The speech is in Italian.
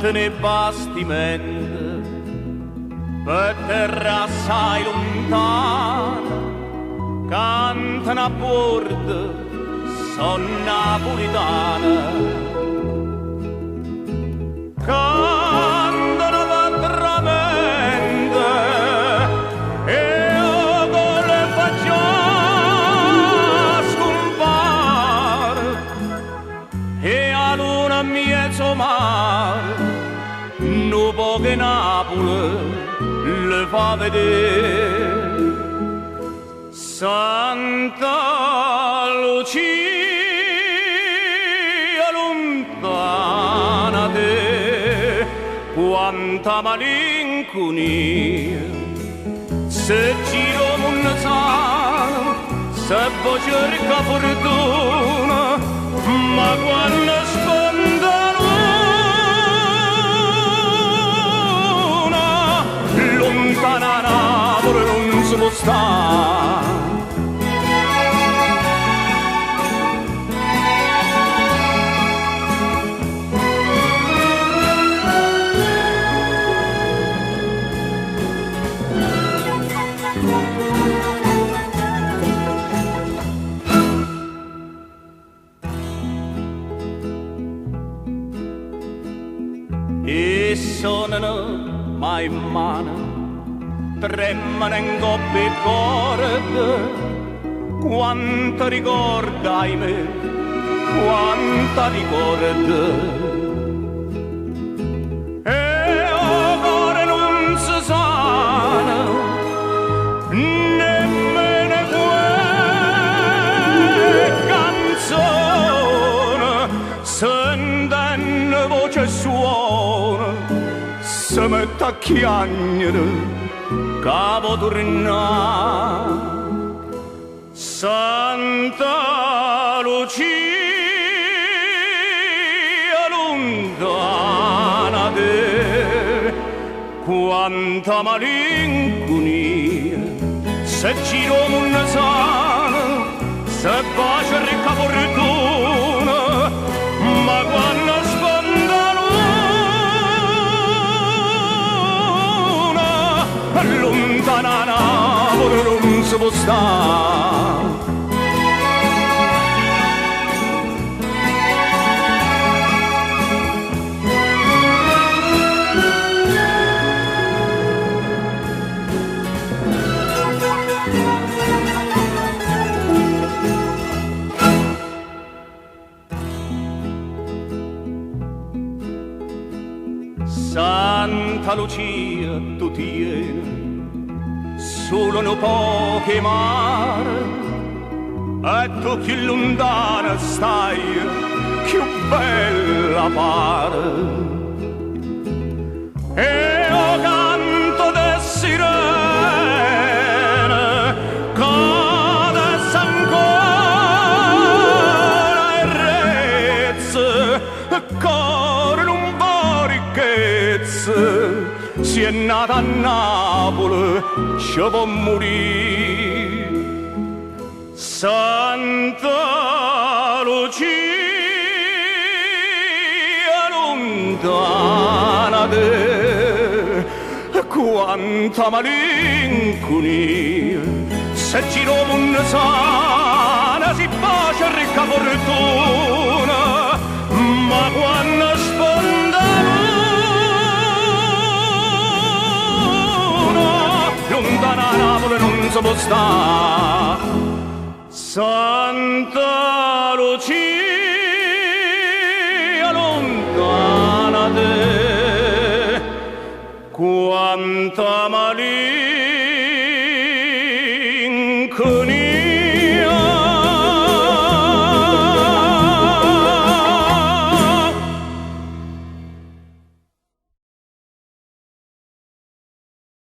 ne bastimenti per terra assai lontana, cantano a bordo, son napolitana. Cantano veramente e io con le faccio scompare e a luna mezzo mare no poche Napoli le fa vedere. Santa Lucia lontana te, quanta malinconia, se giro non sa, se poi cerca fortuna, ma quando sponda luna, lontana Napoli non si può stare. E sonano mai in mano, tremano in coppie e corde, quanta ricorda ahimè, quanta ricorda. E o cuore non si sana, nemmeno quelle canzoni, sentendo voce e suona, se mette a chiagnere, capo tornare. Santa Lucia lontana te, quanta malinconia, se giro non sana, se bacia ricca fortuna, ma quando sponda luna, lontana Napoli non si può stare. Santa Lucia tu tieni solo no poche mare e tu più lontana stai più bella pare. E io canto de sirene cade s'ancora e rezze cuore non va ricchezze. Si è nata a Napoli, ci può morire. Santa Lucia lontana te, quanta malinconia, se giro non sana, si bacia ricca fortuna, ma quando sponda lontana Napoli non si può stare. Santa Lucia lontana te, quanta malinconia,